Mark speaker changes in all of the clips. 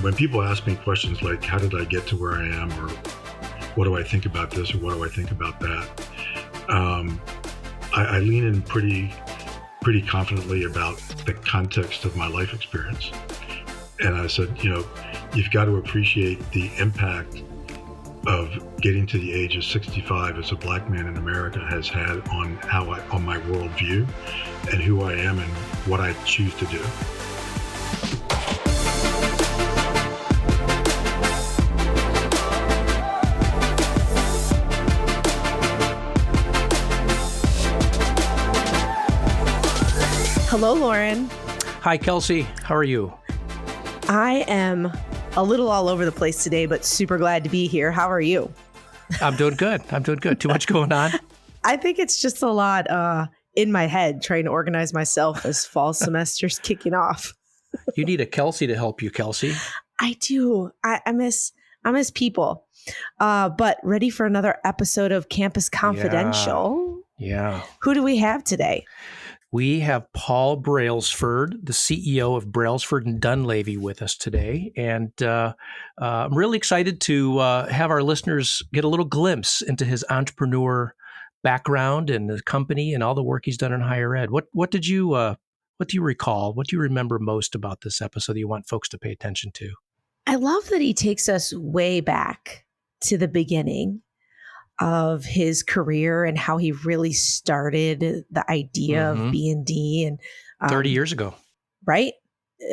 Speaker 1: when people ask me questions like, how did I get to where I am? Or what do I think about this? Or what do I think about that? I lean in pretty confidently about the context of my life experience. And I said, you've got to appreciate the impact of getting to the age of 65 as a Black man in America has had on on my worldview and who I am and what I choose to do.
Speaker 2: Hello, Loren.
Speaker 3: Hi, Kelsey. How are you?
Speaker 2: I am a little all over the place today, but super glad to be here. How are you?
Speaker 3: I'm doing good. Too much going on?
Speaker 2: I think it's just a lot in my head trying to organize myself as fall semester's kicking off.
Speaker 3: You need a Kelsey to help you, Kelsey.
Speaker 2: I do. I miss people. But ready for another episode of Campus Confidential.
Speaker 3: Yeah.
Speaker 2: Who do we have today?
Speaker 3: We have Paul Brailsford, the CEO of Brailsford and Dunleavy, with us today. And I'm really excited to have our listeners get a little glimpse into his entrepreneur background and the company and all the work he's done in higher ed. What do you recall? What do you remember most about this episode that you want folks to pay attention to?
Speaker 2: I love that he takes us way back to the beginning of his career and how he really started the idea of B&D and
Speaker 3: 30 years ago.
Speaker 2: Right.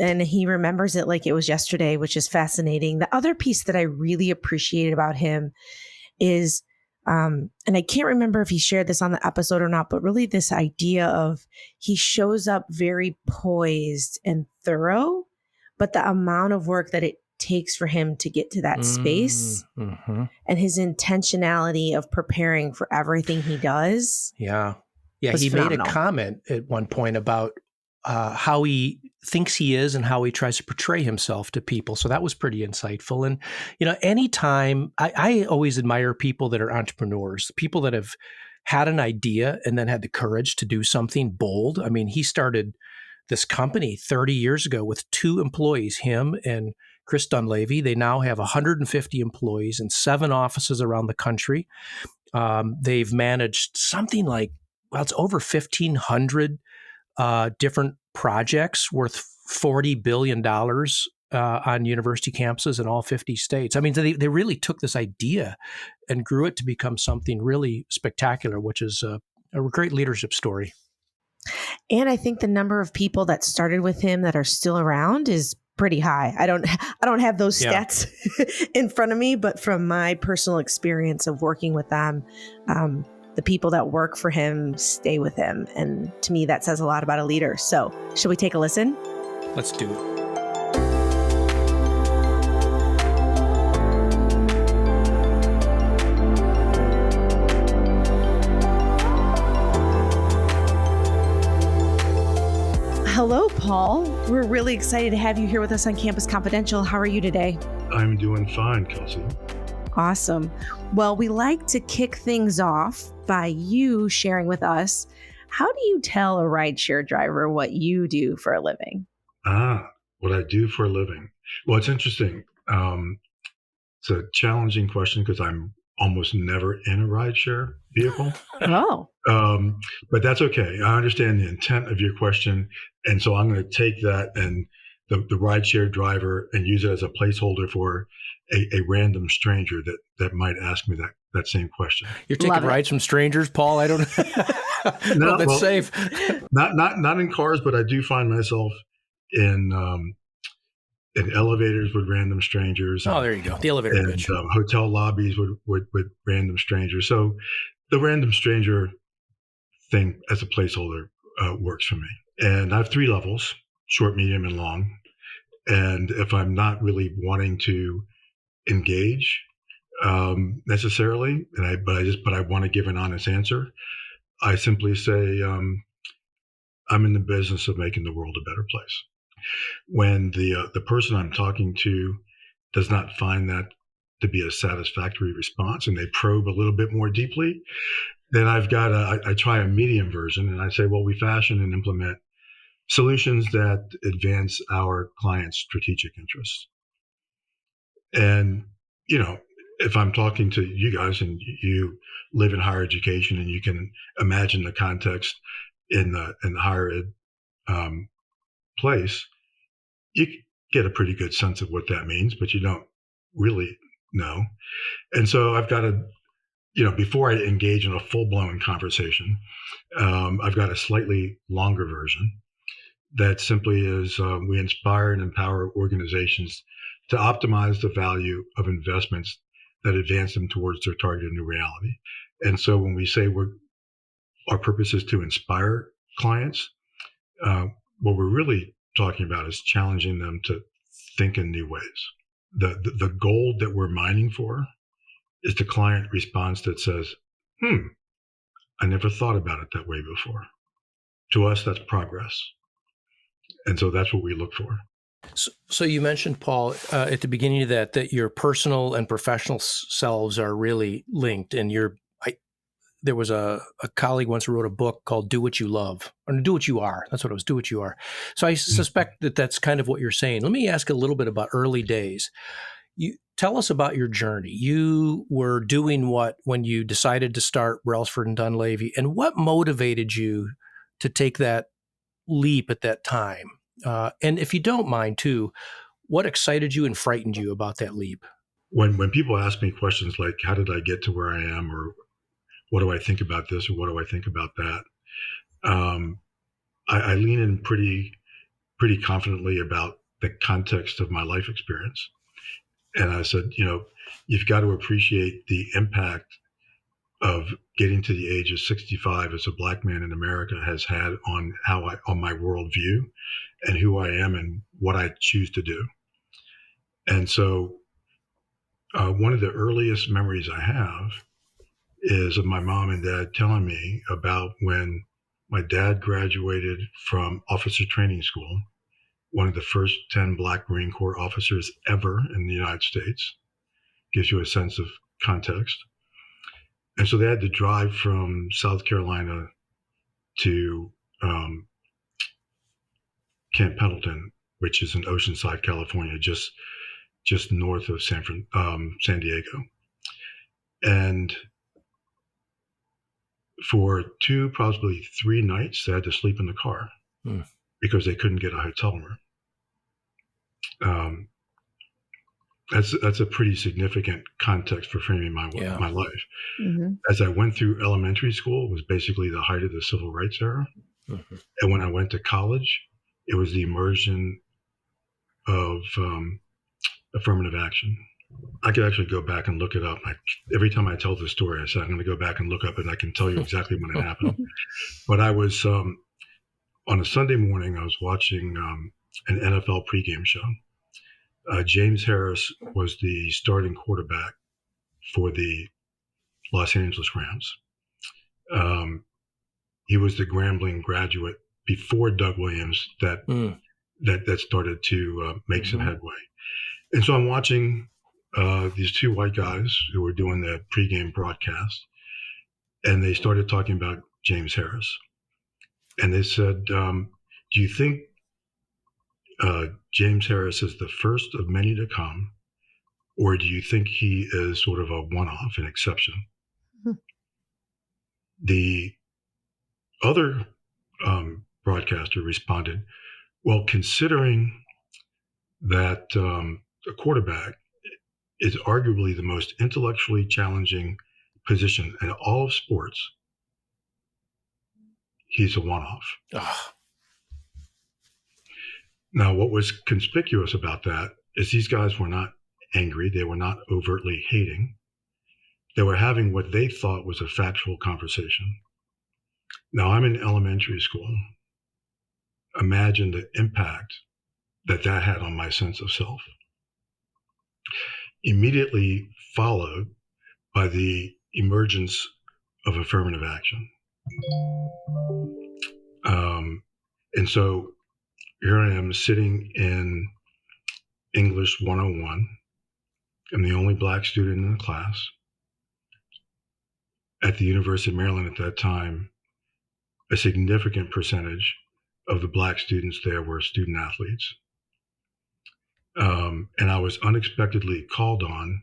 Speaker 2: And he remembers it like it was yesterday, which is fascinating. The other piece that I really appreciated about him is, and I can't remember if he shared this on the episode or not, but really this idea of he shows up very poised and thorough, but the amount of work that it takes for him to get to that space and his intentionality of preparing for everything he does.
Speaker 3: Yeah. He
Speaker 2: phenomenal.
Speaker 3: Made a comment at one point about how he thinks he is and how he tries to portray himself to people. So that was pretty insightful. And, anytime I always admire people that are entrepreneurs, people that have had an idea and then had the courage to do something bold. I mean, he started this company 30 years ago with 2 employees, him and Chris Dunleavy. They now have 150 employees in 7 offices around the country. They've managed something like, it's over 1,500 different projects worth $40 billion on university campuses in all 50 states. I mean, they really took this idea and grew it to become something really spectacular, which is a great leadership story.
Speaker 2: And I think the number of people that started with him that are still around is pretty high. I don't have those stats in front of me, but from my personal experience of working with them, the people that work for him stay with him. And to me, that says a lot about a leader. So should we take a listen?
Speaker 3: Let's do it.
Speaker 2: Hello, Paul. We're really excited to have you here with us on Campus Confidential. How are you today?
Speaker 1: I'm doing fine, Kelsey.
Speaker 2: Awesome. Well, we like to kick things off by you sharing with us, how do you tell a rideshare driver what you do for a living?
Speaker 1: What I do for a living. Well, it's interesting. It's a challenging question because I'm almost never in a rideshare vehicle.
Speaker 2: Oh.
Speaker 1: But that's okay. I understand the intent of your question. And so I'm going to take that and the rideshare driver and use it as a placeholder for a random stranger that might ask me that same question.
Speaker 3: You're taking rides from strangers, Paul? I don't know. That's safe.
Speaker 1: Not in cars, but I do find myself in elevators with random strangers.
Speaker 3: Oh, there you go. The elevator
Speaker 1: and hotel lobbies with random strangers. So the random stranger thing as a placeholder works for me. And I have 3 levels: short, medium, and long. And if I'm not really wanting to engage necessarily, but I want to give an honest answer, I simply say, I'm in the business of making the world a better place. When the person I'm talking to does not find that to be a satisfactory response and they probe a little bit more deeply, then I try a medium version and I say, well, we fashion and implement solutions that advance our clients' strategic interests. And, if I'm talking to you guys and you live in higher education and you can imagine the context in the higher ed place, you get a pretty good sense of what that means, but you don't really know. And so I've got to, before I engage in a full blown conversation, I've got a slightly longer version that simply is we inspire and empower organizations to optimize the value of investments that advance them towards their targeted new reality. And so when we say our purpose is to inspire clients, uh, what we're really talking about is challenging them to think in new ways. The goal that we're mining for is the client response that says, I never thought about it that way before. To us, that's progress. And so that's what we look for.
Speaker 3: So you mentioned, Paul, at the beginning of that your personal and professional selves are really linked. And there was a colleague once who wrote a book called Do What You Love, or Do What You Are. That's what it was, Do What You Are. So I suspect that that's kind of what you're saying. Let me ask a little bit about early days. You tell us about your journey. You were doing what when you decided to start Brailsford and Dunleavy, and what motivated you to take that leap at that time? And if you don't mind too, what excited you and frightened you about that leap?
Speaker 1: When people ask me questions like, how did I get to where I am? Or what do I think about this? Or what do I think about that? I lean in pretty confidently about the context of my life experience. And I said, you've got to appreciate the impact of getting to the age of 65 as a Black man in America has had on on my worldview and who I am and what I choose to do. And so one of the earliest memories I have is of my mom and dad telling me about when my dad graduated from officer training school, one of the first 10 Black Marine Corps officers ever in the United States. Gives you a sense of context. And so they had to drive from South Carolina to Camp Pendleton, which is in Oceanside, California, just north of San Diego. And for 2, possibly 3 nights, they had to sleep in the car because they couldn't get a hotel room. That's a pretty significant context for framing my life. Mm-hmm. As I went through elementary school, it was basically the height of the civil rights era. Mm-hmm. And when I went to college, it was the immersion of affirmative action. I could actually go back and look it up. Every time I tell the story, I say, I'm going to go back and look up and I can tell you exactly when it happened. But I was, on a Sunday morning, I was watching an NFL pregame show. James Harris was the starting quarterback for the Los Angeles Rams. He was the Grambling graduate before Doug Williams that started to make some headway. And so I'm watching these 2 white guys who were doing the pregame broadcast, and they started talking about James Harris. And they said, do you think James Harris is the first of many to come, or do you think he is sort of a one-off, an exception? Mm-hmm. The other broadcaster responded, well, considering that a quarterback is arguably the most intellectually challenging position in all of sports, he's a one-off. Oh. Now, what was conspicuous about that is these guys were not angry. They were not overtly hating. They were having what they thought was a factual conversation. Now, I'm in elementary school. Imagine the impact that had on my sense of self. Immediately followed by the emergence of affirmative action. And so here I am sitting in English 101. I'm the only Black student in the class. At the University of Maryland at that time, a significant percentage of the Black students there were student athletes. And I was unexpectedly called on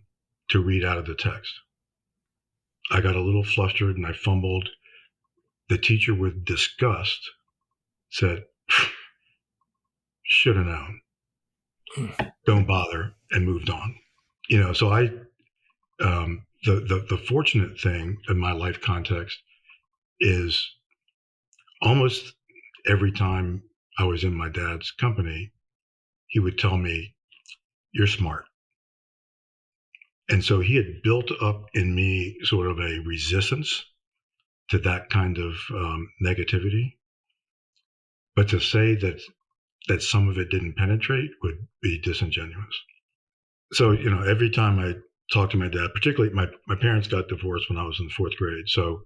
Speaker 1: to read out of the text. I got a little flustered and I fumbled. The teacher, with disgust, said, should have known. Don't bother, and moved on. So I, the fortunate thing in my life context is almost every time I was in my dad's company, he would tell me, you're smart. And so he had built up in me sort of a resistance to that kind of negativity. But to say that some of it didn't penetrate would be disingenuous. So, every time I talked to my dad, particularly my parents got divorced when I was in 4th grade. So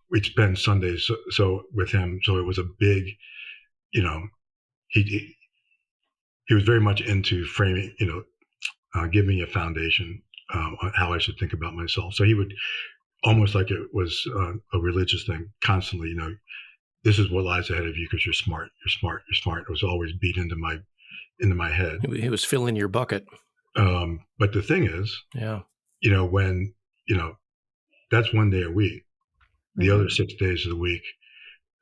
Speaker 1: we'd spend Sundays with him. So it was a big, he was very much into framing, give me a foundation on how I should think about myself. So he would, almost like it was a religious thing, constantly, this is what lies ahead of you because you're smart, you're smart, you're smart. It was always beat into my head.
Speaker 3: He was filling your bucket.
Speaker 1: But the thing is, when, that's one day a week, the other 6 days of the week,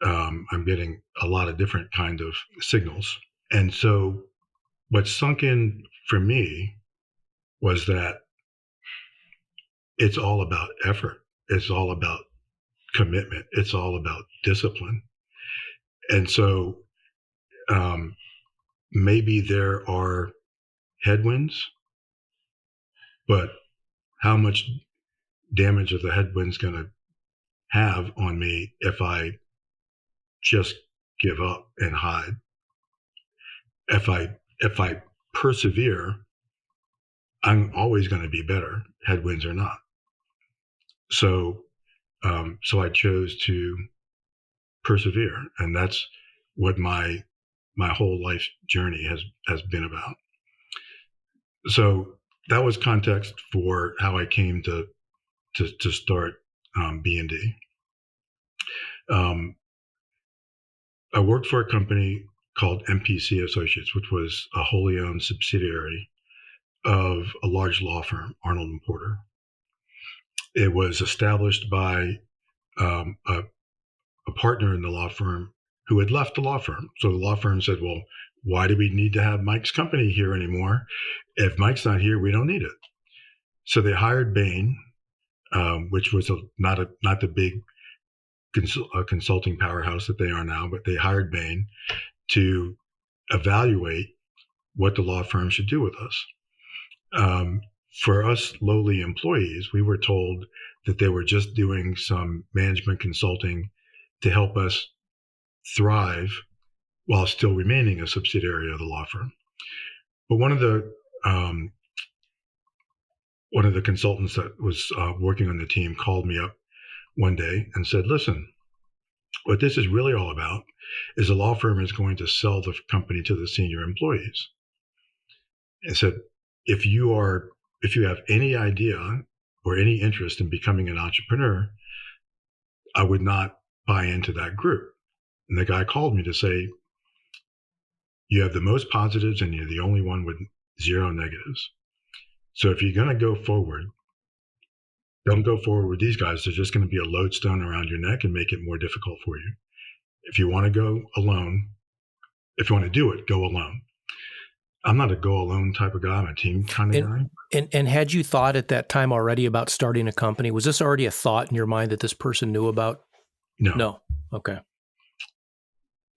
Speaker 1: I'm getting a lot of different kind of signals. And so what sunk in for me was that it's all about effort. It's all about commitment. It's all about discipline. And so maybe there are headwinds, but how much damage are the headwinds going to have on me if I just give up and hide? If I persevere, I'm always going to be better, headwinds or not. So I chose to persevere, and that's what my whole life journey has been about. So that was context for how I came to start B&D. I worked for a company called MPC Associates, which was a wholly owned subsidiary of a large law firm, Arnold and Porter. It was established by a partner in the law firm who had left the law firm. So the law firm said, well, why do we need to have Mike's company here anymore? If Mike's not here, we don't need it. So they hired Bain, which was not the big consulting powerhouse that they are now, but they hired Bain to evaluate what the law firm should do with us. For us lowly employees, we were told that they were just doing some management consulting to help us thrive while still remaining a subsidiary of the law firm. But one of the consultants that was working on the team called me up one day and said, listen, what this is really all about is the law firm is going to sell the company to the senior employees. And said, if you have any idea or any interest in becoming an entrepreneur, I would not buy into that group. And the guy called me to say, you have the most positives and you're the only one with 0 negatives. So if you're going to go forward, don't go forward with these guys. They're just going to be a lodestone around your neck and make it more difficult for you. If you want to go alone, if you want to do it, go alone. I'm not a go alone type of guy. I'm a team kind of guy.
Speaker 3: And had you thought at that time already about starting a company? Was this already a thought in your mind that this person knew about? No. Okay.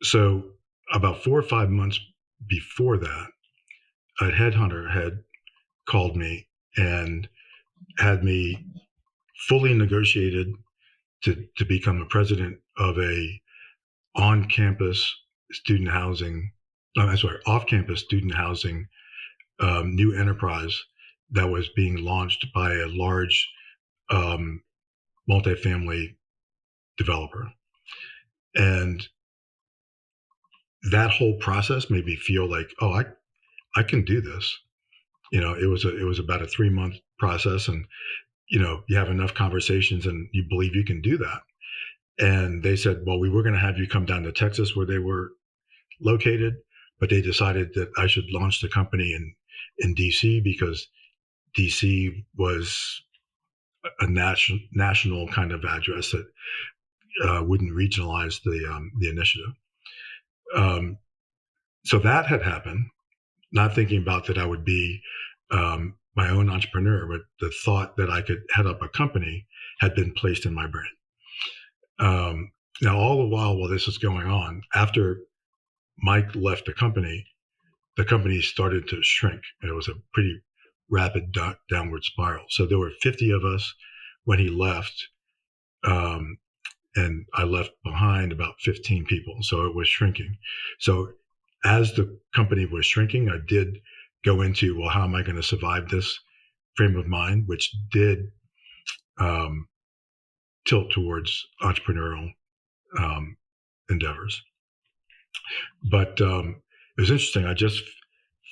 Speaker 1: So about 4 or 5 months before that, a headhunter had called me and had me fully negotiated to become a president of a off-campus student housing new enterprise that was being launched by a large multifamily developer. And that whole process made me feel like, oh, I can do this. It was about a 3-month process, and you have enough conversations and you believe you can do that. And they said, well, we were going to have you come down to Texas where they were located, but they decided that I should launch the company in DC because DC was a national kind of address that wouldn't regionalize the initiative. So that had happened, not thinking about that I would be my own entrepreneur, but the thought that I could head up a company had been placed in my brain. Now, all the while this is going on, after Mike left the company started to shrink. And it was a pretty rapid downward spiral. So there were 50 of us when he left, and I left behind about 15 people. So it was shrinking. So as the company was shrinking, I did go into, well, how am I going to survive this frame of mind, which did tilt towards entrepreneurial endeavors. But it was interesting. I just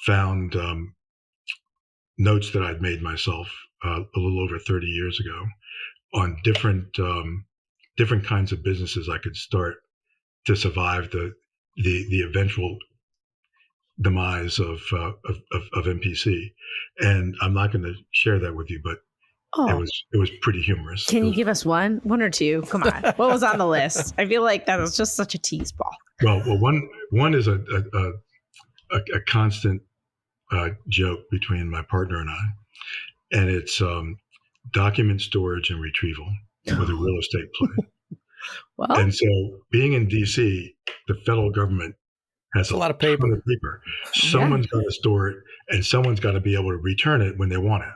Speaker 1: found notes that I'd made myself a little over 30 years ago on different kinds of businesses I could start to survive the eventual demise of MPC. And I'm not going to share that with you, but it was pretty humorous.
Speaker 2: Can you give us one or two? Come on. What was on the list? I feel like that was just such a tease ball.
Speaker 1: Well, one is a constant joke between my partner and I, and it's document storage and retrieval with a real estate play.
Speaker 2: Well,
Speaker 1: and so being in DC, the federal government has
Speaker 3: a lot of paper.
Speaker 1: Someone's got to store it, and someone's got to be able to return it when they want it.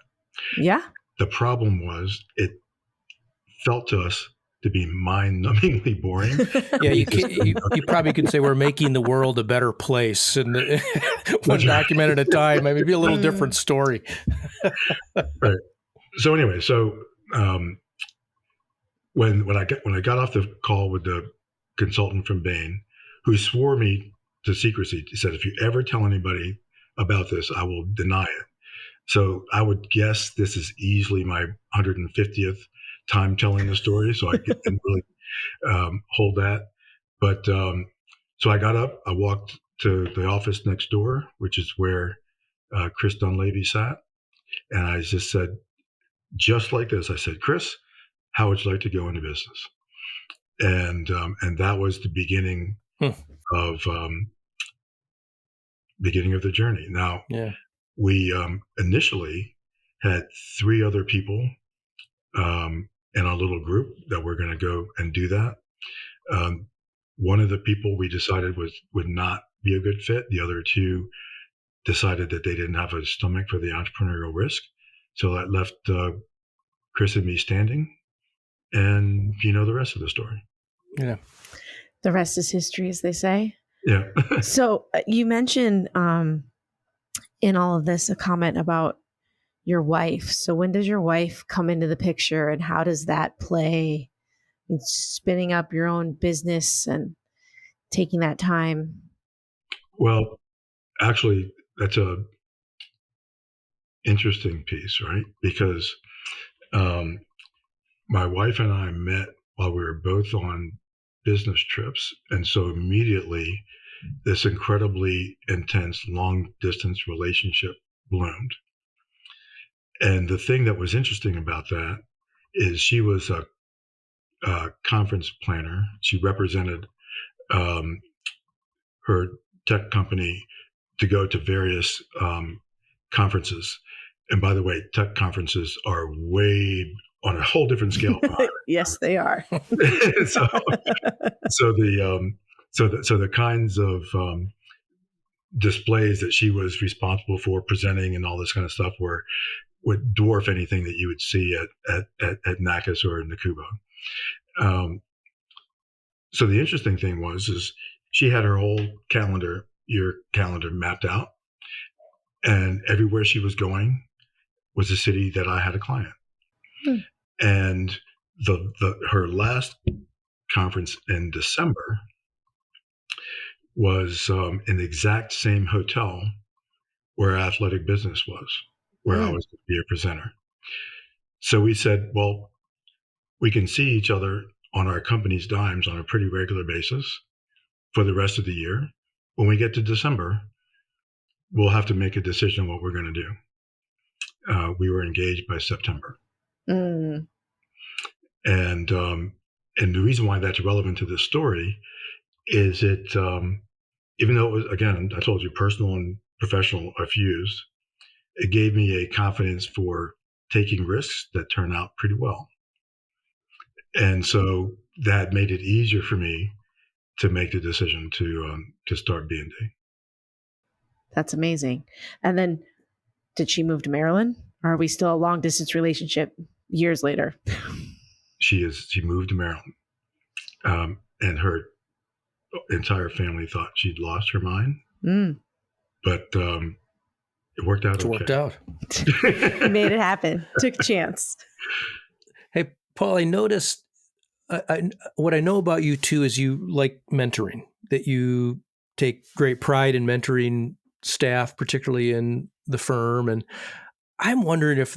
Speaker 2: Yeah.
Speaker 1: The problem was it felt to us to be mind-numbingly boring.
Speaker 3: Yeah, you probably could say we're making the world a better place, and one document at a time. Maybe a little different story.
Speaker 1: Right. So anyway, when I got off the call with the consultant from Bain, who swore me to secrecy, he said, if you ever tell anybody about this, I will deny it. So I would guess this is easily my 150th time telling the story, so I didn't really hold that. But so I got up, I walked to the office next door, which is where Chris Dunleavy sat, and I just said, just like this, I said, Chris, how would you like to go into business? And that was the beginning of the journey. Now, we initially had 3 other people in our little group that were going to go and do that. One of the people we decided would not be a good fit. The other 2 decided that they didn't have a stomach for the entrepreneurial risk. So that left Chris and me standing, and you know the rest of the story.
Speaker 3: Yeah.
Speaker 2: The rest is history, as they say.
Speaker 1: Yeah.
Speaker 2: So you mentioned in all of this a comment about your wife. So when does your wife come into the picture, and how does that play in spinning up your own business and taking that time?
Speaker 1: Well, actually, that's a interesting piece, right? Because my wife and I met while we were both on business trips. And so immediately this incredibly intense long distance relationship bloomed. And the thing that was interesting about that is she was a conference planner. She represented her tech company to go to various conferences. And by the way, tech conferences are way on a whole different scale.
Speaker 2: Yes, they are.
Speaker 1: so the kinds of displays that she was responsible for presenting and all this kind of stuff would dwarf anything that you would see at NACAS or NACUBA. So the interesting thing is she had her whole year calendar mapped out, and everywhere she was going was a city that I had a client. And her last conference in December was in the exact same hotel where Athletic Business was, where I was going to be a presenter. So we said, well, we can see each other on our company's dimes on a pretty regular basis for the rest of the year. When we get to December, we'll have to make a decision on what we're going to do. We were engaged by September.
Speaker 2: Mm.
Speaker 1: And the reason why that's relevant to this story is even though it was, again, I told you, personal and professional are fused, it gave me a confidence for taking risks that turn out pretty well. And so that made it easier for me to make the decision to start B&D.
Speaker 2: That's amazing. And then did she move to Maryland? Or are we still a long distance relationship years later?
Speaker 1: She moved to Maryland, and her entire family thought she'd lost her mind. But it worked out.
Speaker 3: It worked out.
Speaker 2: You made it happen. Took a chance.
Speaker 3: Hey, Paul, I noticed what I know about you too is you like mentoring, that you take great pride in mentoring staff, particularly in the firm. And I'm wondering if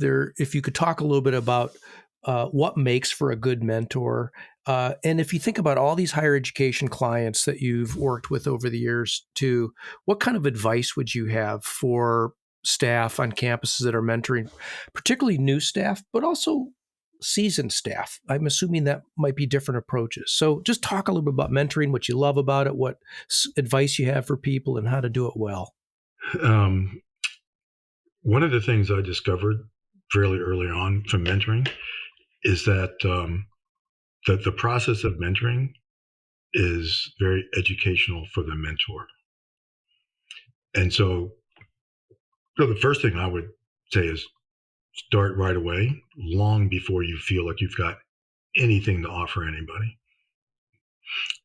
Speaker 3: you could talk a little bit about what makes for a good mentor. And if you think about all these higher education clients that you've worked with over the years too, what kind of advice would you have for staff on campuses that are mentoring, particularly new staff, but also seasoned staff? I'm assuming that might be different approaches. So just talk a little bit about mentoring, what you love about it, what advice you have for people, and how to do it well.
Speaker 1: One of the things I discovered fairly early on from mentoring is that the process of mentoring is very educational for the mentor. And so the first thing I would say is start right away, long before you feel like you've got anything to offer anybody.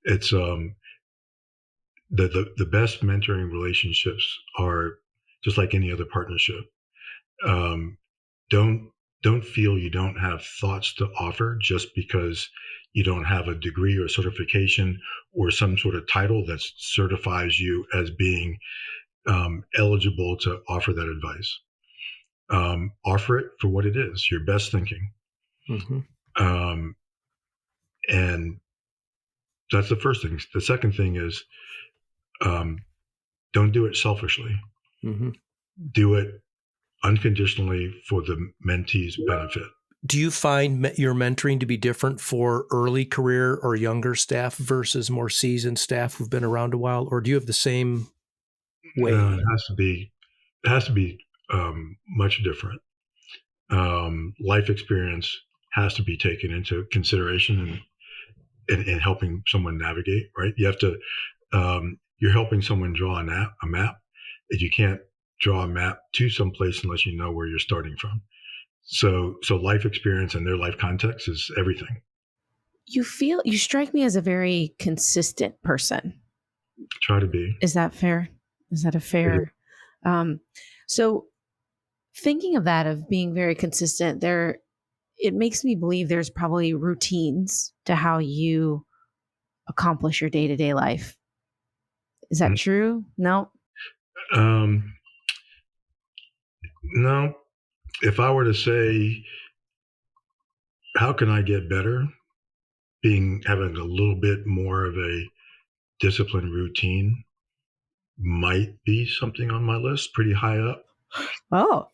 Speaker 1: It's the best mentoring relationships are just like any other partnership. Don't feel you don't have thoughts to offer just because you don't have a degree or certification or some sort of title that certifies you as being eligible to offer that advice. Offer it for what it is, your best thinking. Mm-hmm. And that's the first thing. The second thing is don't do it selfishly. Mm-hmm. Do it unconditionally for the mentee's benefit.
Speaker 3: Do you find your mentoring to be different for early career or younger staff versus more seasoned staff who've been around a while, or do you have the same way?
Speaker 1: It has to be much different. Life experience has to be taken into consideration in helping someone navigate. Right? You have to. You're helping someone draw a map, and you can't draw a map to someplace unless you know where you're starting from. So life experience and their life context is everything.
Speaker 2: You strike me as a very consistent person.
Speaker 1: Try to be.
Speaker 2: Is that fair? Is that a fair? So thinking of that, of being very consistent, it makes me believe there's probably routines to how you accomplish your day-to-day life. Is that true? No.
Speaker 1: No. If I were to say, how can I get better? Having a little bit more of a disciplined routine might be something on my list, pretty high up.
Speaker 2: Oh.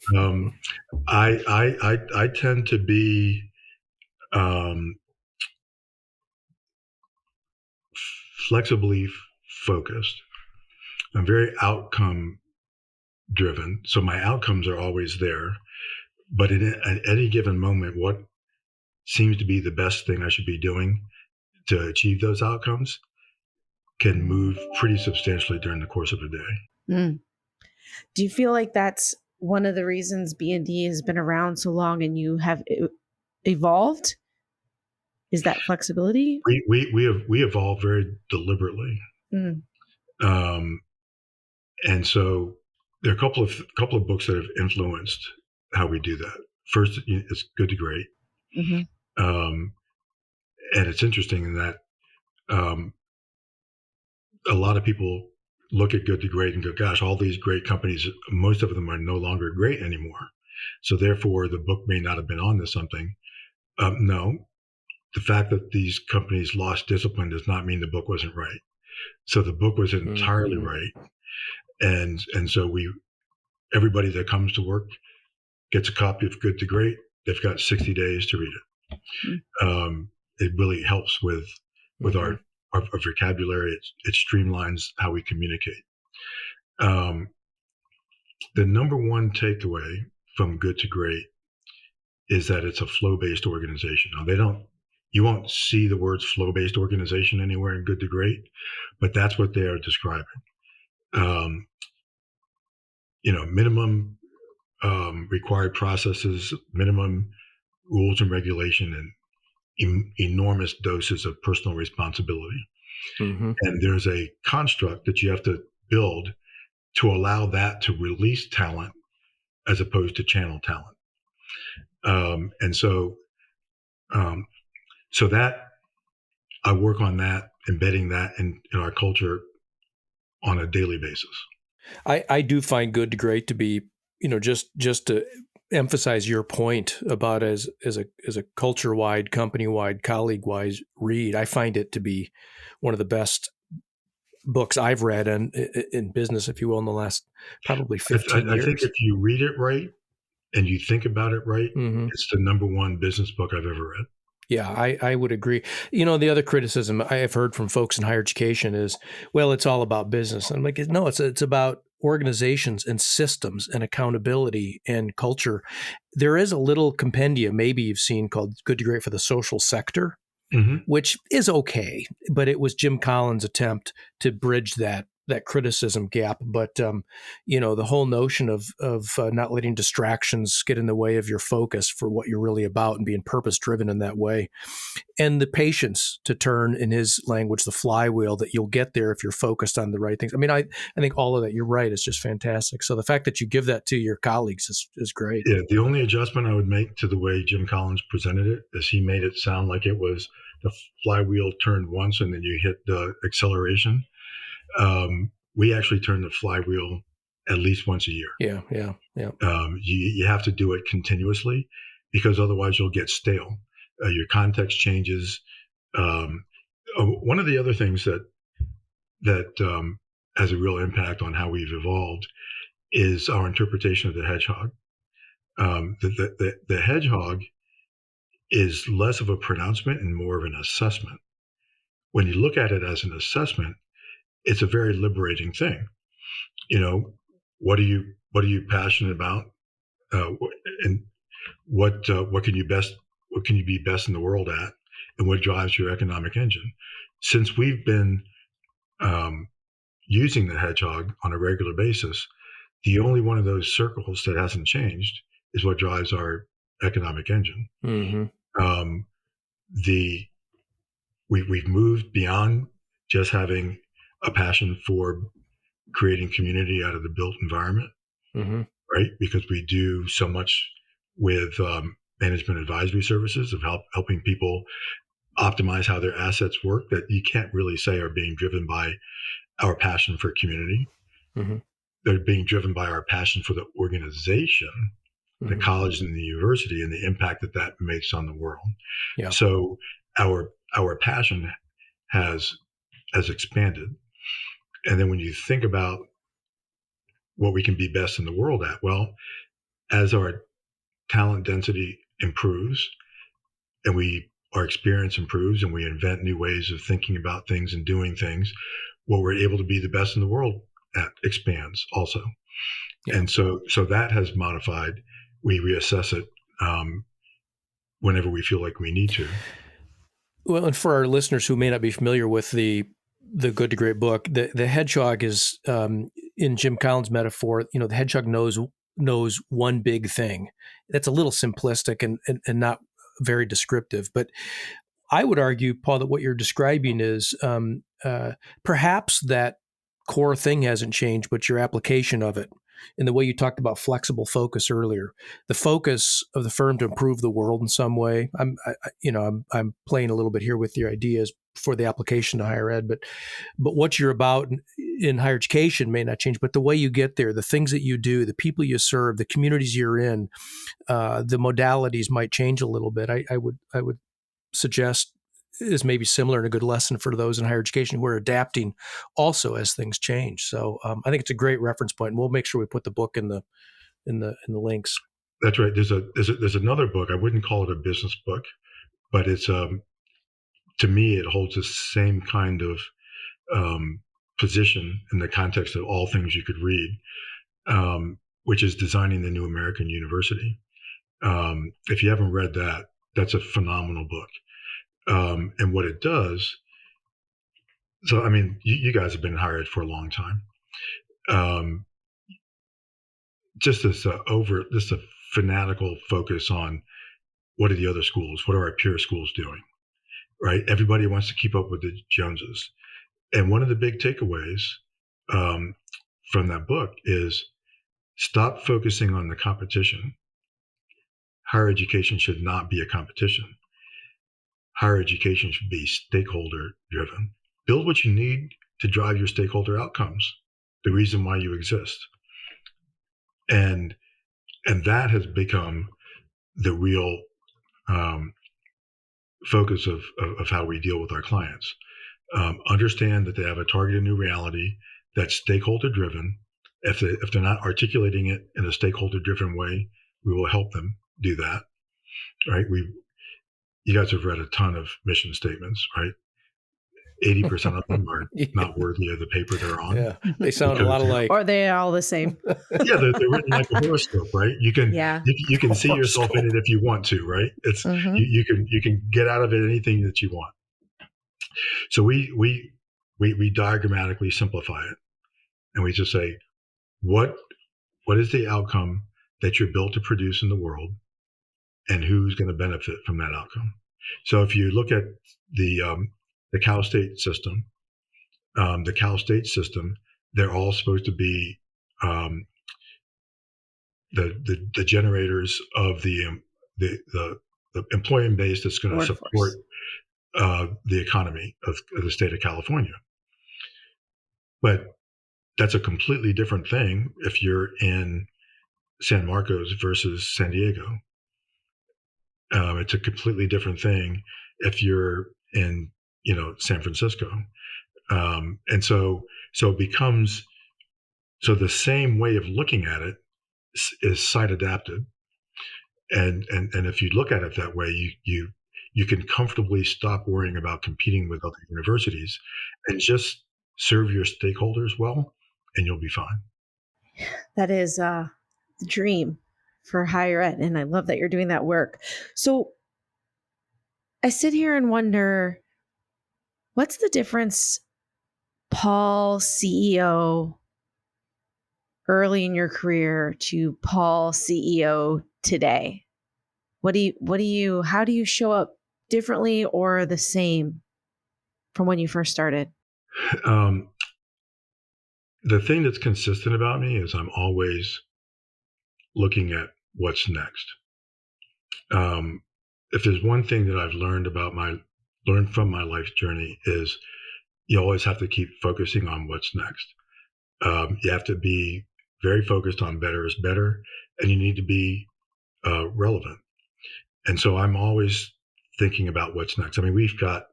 Speaker 1: I tend to be flexibly focused. I'm very outcome driven, so my outcomes are always there. But at any given moment, what seems to be the best thing I should be doing to achieve those outcomes can move pretty substantially during the course of a day.
Speaker 2: Mm. Do you feel like that's one of the reasons B&D has been around so long and you have evolved? Is that flexibility?
Speaker 1: We evolved very deliberately. And so there are a couple of books that have influenced how we do that. First, it's Good to Great. Mm-hmm. And it's interesting in that a lot of people look at Good to Great and go, gosh, all these great companies, most of them are no longer great anymore. So therefore, the book may not have been on to something. No, the fact that these companies lost discipline does not mean the book wasn't right. So the book was entirely right. And so everybody that comes to work gets a copy of Good to Great. They've got 60 days to read it. It really helps with our vocabulary. It streamlines how we communicate. The number one takeaway from Good to Great is that it's a flow-based organization. Now, you won't see the words flow-based organization anywhere in Good to Great, but that's what they are describing. Minimum required processes, minimum rules and regulation, and enormous doses of personal responsibility. And there's a construct that you have to build to allow that to release talent as opposed to channel talent. And so that I work on that, embedding that in our culture on a daily basis.
Speaker 3: I do find Good to Great to be, just to emphasize your point about as a culture-wide, company-wide, colleague-wide read. I find it to be one of the best books I've read in business, if you will, in the last probably 15 years.
Speaker 1: I think if you read it right and you think about it right, it's the number one business book I've ever read.
Speaker 3: Yeah, I would agree. The other criticism I have heard from folks in higher education is, well, it's all about business. I'm like, no, it's about organizations and systems and accountability and culture. There is a little compendium, maybe you've seen, called Good to Great for the Social Sector, which is okay, but it was Jim Collins' attempt to bridge that criticism gap. But, the whole notion of not letting distractions get in the way of your focus for what you're really about and being purpose-driven in that way. And the patience to turn, in his language, the flywheel, that you'll get there if you're focused on the right things. I mean, I think all of that, you're right, is just fantastic. So the fact that you give that to your colleagues is great.
Speaker 1: Yeah, the only adjustment I would make to the way Jim Collins presented it is he made it sound like it was the flywheel turned once and then you hit the acceleration. We actually turn the flywheel at least once a year.
Speaker 3: Yeah.
Speaker 1: You have to do it continuously because otherwise you'll get stale. Your context changes. One of the other things that has a real impact on how we've evolved is our interpretation of the hedgehog. The hedgehog is less of a pronouncement and more of an assessment. When you look at it as an assessment, it's a very liberating thing. What are you passionate about, and what can you be best in the world at, and what drives your economic engine? Since we've been using the hedgehog on a regular basis, the only one of those circles that hasn't changed is what drives our economic engine. We've moved beyond just having a passion for creating community out of the built environment, right? Because we do so much with management advisory services of helping people optimize how their assets work that you can't really say are being driven by our passion for community. They're being driven by our passion for the organization, the college and the university, and the impact that makes on the world.
Speaker 3: Yeah.
Speaker 1: So our passion has expanded. And then when you think about what we can be best in the world at, well, as our talent density improves and our experience improves and we invent new ways of thinking about things and doing things, what we're able to be the best in the world at expands also. Yeah. And so that has modified. We reassess it whenever we feel like we need to.
Speaker 3: Well, and for our listeners who may not be familiar with the Good to Great book, the hedgehog is, in Jim Collins' metaphor, the hedgehog knows one big thing. That's a little simplistic and not very descriptive. But I would argue, Paul, that what you're describing is perhaps that core thing hasn't changed, but your application of it. In the way you talked about flexible focus earlier, the focus of the firm to improve the world in some way. I'm playing a little bit here with your ideas for the application to higher ed, but what you're about in higher education may not change, but the way you get there, the things that you do, the people you serve, the communities you're in, the modalities might change a little bit. I would suggest is maybe similar and a good lesson for those in higher education who are adapting also as things change. So I think it's a great reference point. And we'll make sure we put the book in the links.
Speaker 1: That's right. There's another book. I wouldn't call it a business book, but it's to me it holds the same kind of position in the context of all things you could read, which is Designing the New American University. If you haven't read that, that's a phenomenal book. And what it does, so I mean, you guys have been hired for a long time. Just this a fanatical focus on what are the other schools, what are our peer schools doing, right? Everybody wants to keep up with the Joneses. And one of the big takeaways from that book is stop focusing on the competition. Higher education should not be a competition. Higher education should be stakeholder driven. Build what you need to drive your stakeholder outcomes, the reason why you exist. And that has become the real focus of how we deal with our clients. Understand that they have a targeted new reality that's stakeholder driven. If they're not articulating it in a stakeholder driven way, we will help them do that. Right? You guys have read a ton of mission statements, right? 80% of them are not worthy of the paper they're on.
Speaker 3: Yeah, they sound a lot alike.
Speaker 2: Or they're all the same.
Speaker 1: Yeah, they're written like a horoscope, right? You can you can see yourself in it if you want to, right? It's you can get out of it anything that you want. So we diagrammatically simplify it, and we just say, what is the outcome that you're built to produce in the world, and who's going to benefit from that outcome? So if you look at the Cal State system, they're all supposed to be the generators of the employment base that's going to support the economy of the state of California. But that's a completely different thing if you're in San Marcos versus San Diego. It's a completely different thing if you're in San Francisco. And so it becomes, so the same way of looking at it is site adapted. And if you look at it that way, you can comfortably stop worrying about competing with other universities and just serve your stakeholders well, and you'll be fine.
Speaker 2: That is the dream for higher ed. And I love that you're doing that work. So I sit here and wonder, what's the difference, Paul, CEO, early in your career to Paul, CEO today? How do you show up differently or the same from when you first started?
Speaker 1: The thing that's consistent about me is I'm always looking at what's next. If there's one thing that I've learned from my life journey is you always have to keep focusing on what's next. You have to be very focused on better is better, and you need to be relevant. And so I'm always thinking about what's next. I mean, we've got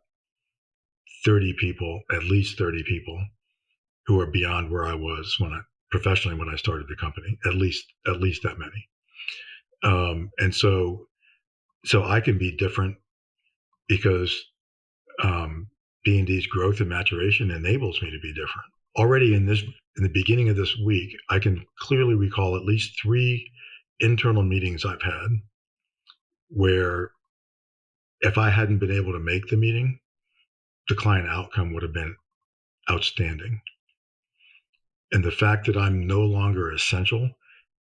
Speaker 1: at least 30 people who are beyond where I was professionally when I started the company, at least that many. And so I can be different because B&D's growth and maturation enables me to be different. Already in the beginning of this week, I can clearly recall at least 3 internal meetings I've had where if I hadn't been able to make the meeting, the client outcome would have been outstanding. And the fact that I'm no longer essential,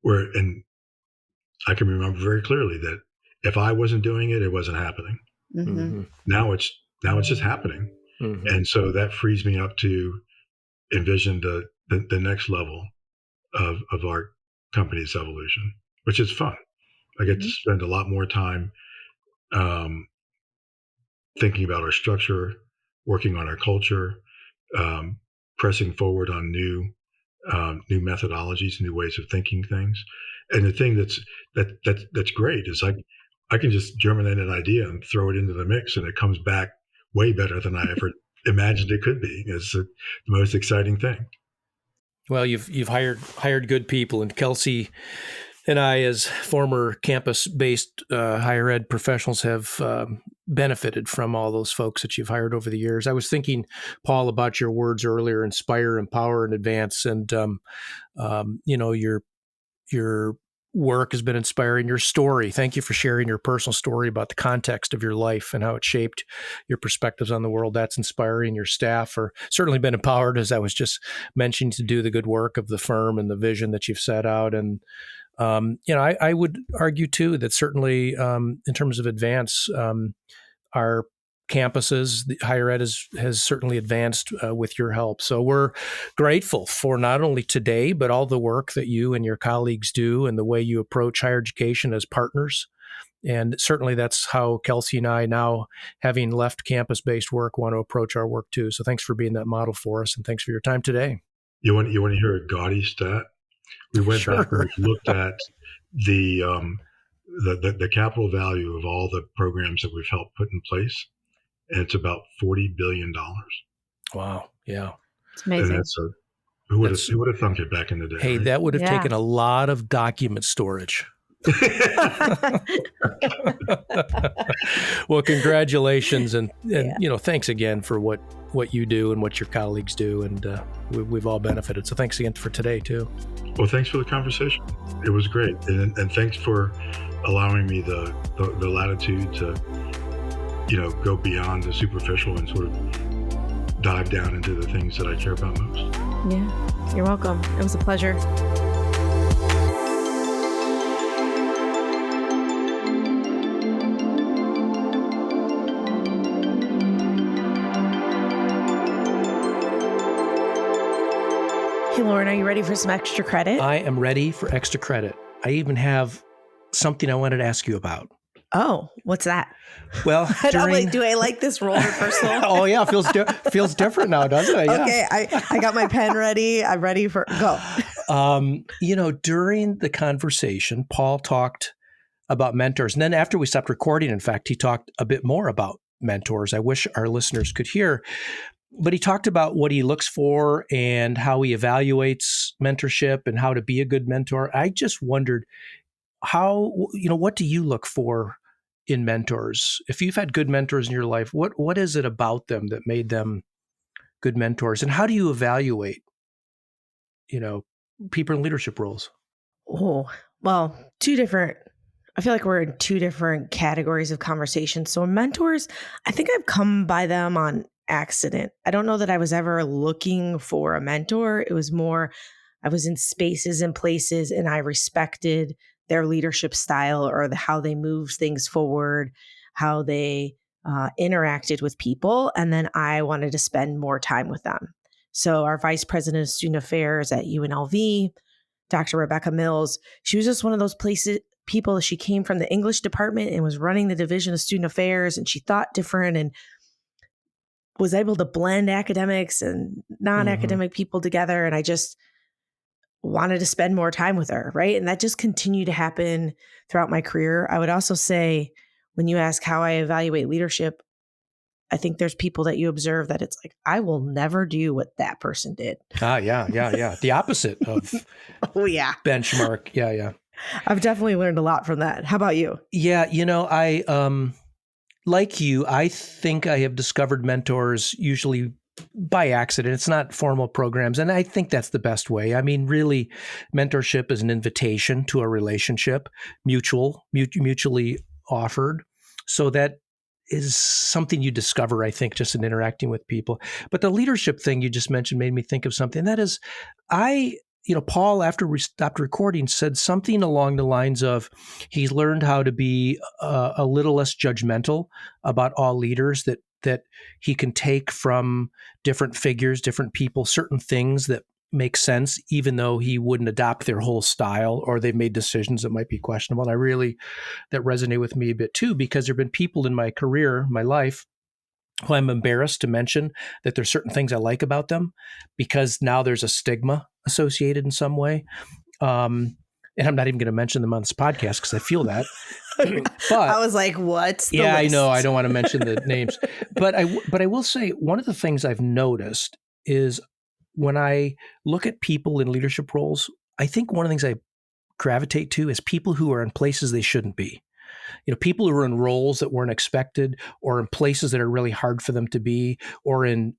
Speaker 1: and I can remember very clearly that if I wasn't doing it, it wasn't happening.
Speaker 2: Mm-hmm.
Speaker 1: Now it's just happening. Mm-hmm. And so that frees me up to envision the next level of our company's evolution, which is fun. I get to spend a lot more time thinking about our structure, working on our culture, pressing forward on new methodologies, new ways of thinking things. And the thing that's great is I can just germinate an idea and throw it into the mix, and it comes back way better than I ever imagined it could be. It's the most exciting thing.
Speaker 3: Well, you've hired good people, and Kelsey and I, as former campus-based higher ed professionals, have benefited from all those folks that you've hired over the years. I was thinking, Paul, about your words earlier: inspire, empower, and advance. And your work has been inspiring. Your story. Thank you for sharing your personal story about the context of your life and how it shaped your perspectives on the world. That's inspiring. Your staff are certainly been empowered, as I was just mentioning, to do the good work of the firm and the vision that you've set out. And I would argue too that certainly in terms of advance, our campuses, the higher ed has certainly advanced with your help. So we're grateful for not only today, but all the work that you and your colleagues do and the way you approach higher education as partners. And certainly that's how Kelsey and I, now having left campus-based work, want to approach our work too. So thanks for being that model for us, and thanks for your time today.
Speaker 1: You want to hear a gaudy stat? We went back and looked at the capital value of all the programs that we've helped put in place, and it's about $40 billion.
Speaker 3: Wow! Yeah,
Speaker 2: it's amazing.
Speaker 1: And who would have thunk it back in the day?
Speaker 3: Hey,
Speaker 1: right?
Speaker 3: that would have taken a lot of document storage. Well, congratulations, and thanks again for what you do and what your colleagues do, and we've all benefited. So thanks again for today too.
Speaker 1: Well, thanks for the conversation. It was great, and thanks for allowing me the latitude to go beyond the superficial and sort of dive down into the things that I care about most.
Speaker 2: Yeah, you're welcome. It was a pleasure. Hey, Loren, are you ready for some extra credit?
Speaker 3: I am ready for extra credit. I even have something I wanted to ask you about.
Speaker 2: Oh, what's that?
Speaker 3: Well,
Speaker 2: do I like this roller reversal?
Speaker 3: Oh yeah, feels different now, doesn't it? Yeah.
Speaker 2: Okay, I got my pen ready. I'm ready for go.
Speaker 3: During the conversation, Paul talked about mentors, and then after we stopped recording, in fact, he talked a bit more about mentors. I wish our listeners could hear. But he talked about what he looks for and how he evaluates mentorship and how to be a good mentor. I just wondered what do you look for in mentors? If you've had good mentors in your life, what is it about them that made them good mentors? And how do you evaluate, people in leadership roles?
Speaker 2: Oh, well, I feel like we're in two different categories of conversation. So mentors, I think I've come by them on accident. I don't know that I was ever looking for a mentor. It was more, I was in spaces and places and I respected their leadership style or how they moved things forward, how they interacted with people. And then I wanted to spend more time with them. So our vice president of student affairs at UNLV, Dr. Rebecca Mills, she was just one of those people. She came from the English department and was running the division of student affairs, and she thought different and was able to blend academics and non-academic people together. And I just wanted to spend more time with her, right? And that just continued to happen throughout my career. I would also say, when you ask how I evaluate leadership, I think there's people that you observe that it's like, I will never do what that person did.
Speaker 3: Yeah. The opposite of benchmark. Yeah.
Speaker 2: I've definitely learned a lot from that. How about you?
Speaker 3: Yeah, I like you, I think I have discovered mentors usually by accident. It's not formal programs. And I think that's the best way. I mean, really, mentorship is an invitation to a relationship, mutually offered. So that is something you discover, I think, just in interacting with people. But the leadership thing you just mentioned made me think of something. That is, Paul, after we stopped recording, said something along the lines of he's learned how to be a little less judgmental about all leaders, that he can take from different figures, different people, certain things that make sense, even though he wouldn't adopt their whole style or they've made decisions that might be questionable. And that resonated with me a bit too, because there have been people in my career, my life, who I'm embarrassed to mention that there's certain things I like about them because now there's a stigma associated in some way. And I'm not even going to mention them on this podcast because I feel that. But
Speaker 2: I was like, what's the
Speaker 3: yeah,
Speaker 2: list?
Speaker 3: I know. I don't want to mention the names, but I will say one of the things I've noticed is when I look at people in leadership roles, I think one of the things I gravitate to is people who are in places they shouldn't be. People who are in roles that weren't expected, or in places that are really hard for them to be, or in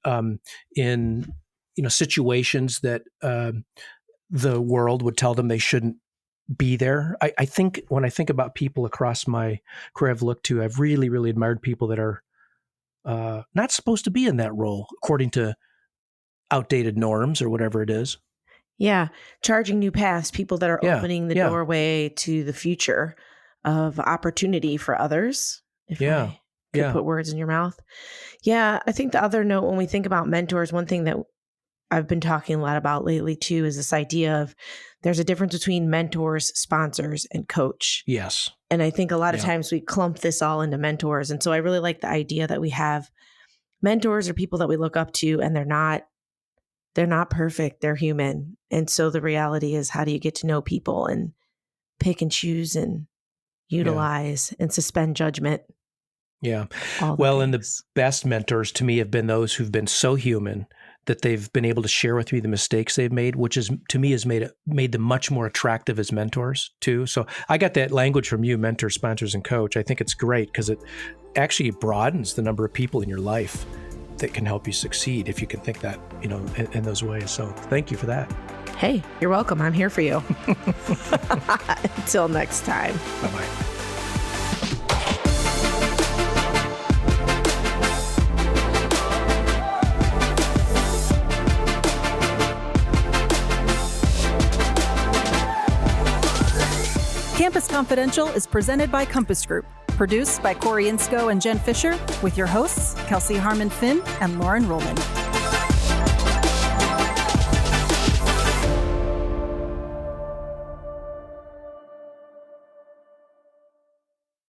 Speaker 3: situations that the world would tell them they shouldn't be there. I think when I think about people across my career I've looked to, I've really, really admired people that are not supposed to be in that role according to outdated norms or whatever it is.
Speaker 2: Yeah. Charging new paths, people that are opening the doorway to the future of opportunity for others. If I could put words in your mouth. Yeah. I think the other note when we think about mentors, one thing that I've been talking a lot about lately too is this idea of there's a difference between mentors, sponsors, and coach.
Speaker 3: Yes.
Speaker 2: And I think a lot of times we clump this all into mentors. And so I really like the idea that we have mentors or people that we look up to, and they're not perfect. They're human. And so the reality is, how do you get to know people and pick and choose and utilize and suspend judgment?
Speaker 3: Yeah. Well, and the best mentors to me have been those who've been so human that they've been able to share with me the mistakes they've made, which is, to me, has made them much more attractive as mentors too. So I got that language from you, mentor, sponsors, and coach. I think it's great because it actually broadens the number of people in your life that can help you succeed if you can think that, in those ways. So thank you for that.
Speaker 2: Hey, you're welcome. I'm here for you. Until next time.
Speaker 3: Bye-bye.
Speaker 4: Campus Confidential is presented by Compass Group, produced by Corey Inscoe and Jen Fisher, with your hosts, Kelsey, Harmon, Finn, and Loren Rullman.